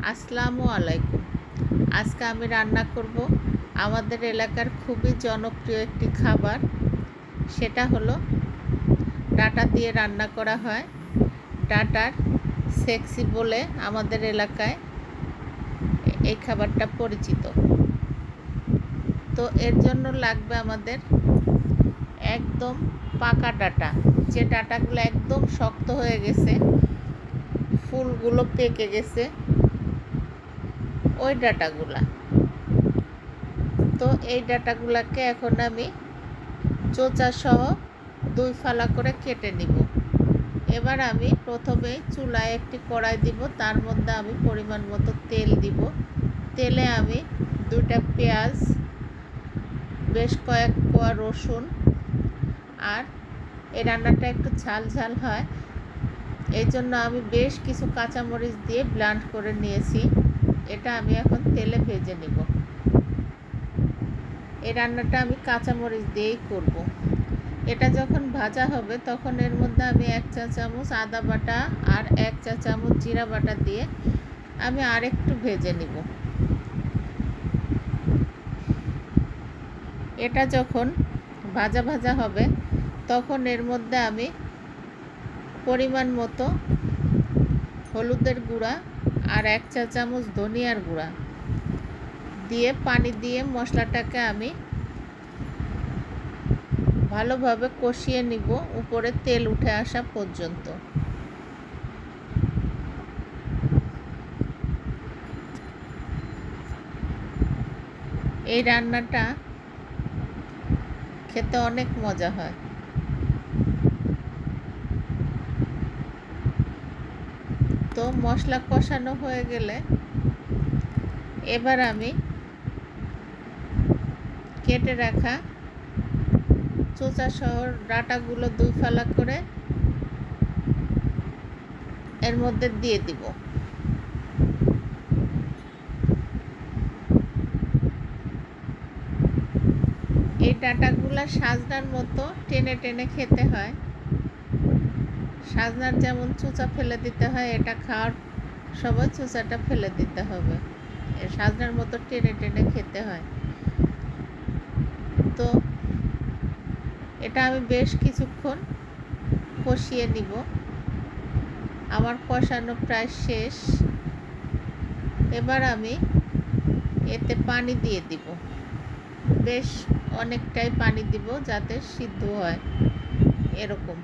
আসসালামু আলাইকুম। আজকে আমি রান্না করব আমাদের এলাকার খুবই জনপ্রিয় একটি খাবার। সেটা হলো ডাঁটা দিয়ে রান্না করা হয়। ডাঁটার সেক্সি বলে আমাদের এলাকায় এই খাবারটা পরিচিত। তো এর জন্য লাগবে আমাদের একদম পাকা ডাঁটা, যে ডাঁটাগুলো একদম শক্ত হয়ে গেছে, ফুলগুলো পেকে গেছে, ওই ডাঁটাগুলা। তো এই ডাঁটাগুলাকে এখন আমি চোচা সহ 2 ফালা করে কেটে নিব। এবার আমি প্রথমে চুলায় একটি কড়াই দিব, তার মধ্যে আমি পরিমাণ মতো তেল দিব। তেলে আমি 2টা পেঁয়াজ, বেশ কয়েক কোয়া রসুন, আর এই রান্নাটা একটু ঝাল ঝাল হয়, এই জন্য আমি বেশ কিছু কাঁচামরিচ দিয়ে ব্লেন্ড করে নিয়েছি। এটা আমি এখন তেলে ভেজে নিব। এই রান্নাটা আমি কাঁচামরিচ দিয়েই করব। এটা যখন ভাজা হবে তখন এর মধ্যে আমি 1 চা চামচ আদা বাটা আর 1 চা চামচ জিরা বাটা দিয়ে আমি আরেকটু ভেজে নিব। এটা যখন ভাজা ভাজা হবে তখন এর মধ্যে আমি পরিমাণ মতো হলুদের গুঁড়া আর 1 চা চামচ ধনিয়ার গুঁড়া দিয়ে পানি দিয়ে মশলাটাকে আমি ভালোভাবে কষিয়ে নিব উপরে তেল উঠে আসা পর্যন্ত। এই রান্নাটা খেতে অনেক মজা হয়। তো মশলা কষানো হয়ে গেলে এবার আমি কেটে রাখা চোচা সহ ডাঁটাগুলো 2 ফালা করে এর মধ্যে দিয়ে দিব। এই ডাঁটাগুলো সাজনার মতো টেনে টেনে খেতে হয়। সাজনার যেমন চোচা ফেলে দিতে হয়, এটা খাওয়ার সময় চোচাটা ফেলে দিতে হবে। সাজনার মতো টেনে টেনে খেতে হয়। তো এটা আমি বেশ কিছুক্ষণ কষিয়ে নিব। আমার কষানো প্রায় শেষ। এবার আমি এতে পানি দিয়ে দিব। বেশ অনেকটাই পানি দিব যাতে সিদ্ধ হয় এরকম।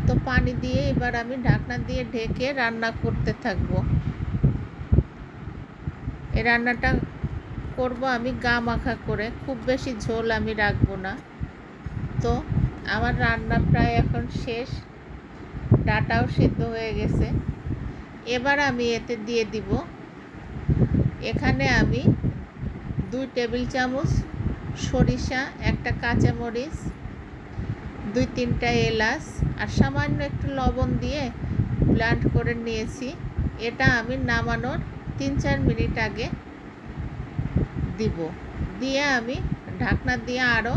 তো পানি দিয়ে এবার আমি ঢাকনা দিয়ে ঢেকে রান্না করতে থাকবো। এই রান্নাটা করব আমি গা মাখা করে, খুব বেশি ঝোল আমি রাখবো না। তো আমার রান্না প্রায় এখন শেষ, ডাঁটাও সিদ্ধ হয়ে গেছে। এবার আমি এতে দিয়ে দিব, এখানে আমি 2 টেবিল চামচ সরিষা, 1টা কাঁচামরিচ, 2-3টা এলাচ আর সামান্য একটু লবণ দিয়ে ব্লেন্ড করে নিয়েছি। এটা আমি নামানোর 3-4 মিনিট আগে দিব। দিয়ে আমি ঢাকনা দিয়ে আরও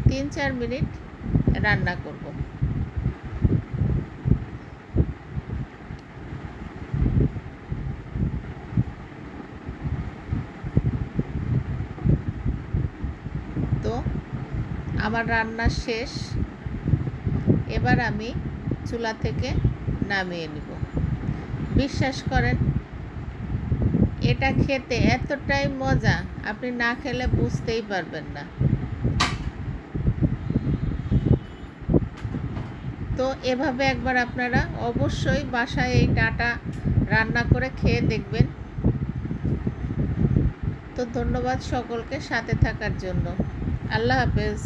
3-4 মিনিট রান্না করব। তো আমার রান্না শেষ। এবার আমি চুলা থেকে নামিয়ে নিব। বিশ্বাস করেন, এটা খেতে এতটাই মজা, আপনি না খেলে বুঝতেই পারবেন না। তো এভাবে একবার আপনারা অবশ্যই বাসায় এই ডাঁটা রান্না করে খেয়ে দেখবেন। তো ধন্যবাদ সকলকে সাথে থাকার জন্য। আল্লাহ হাফেজ।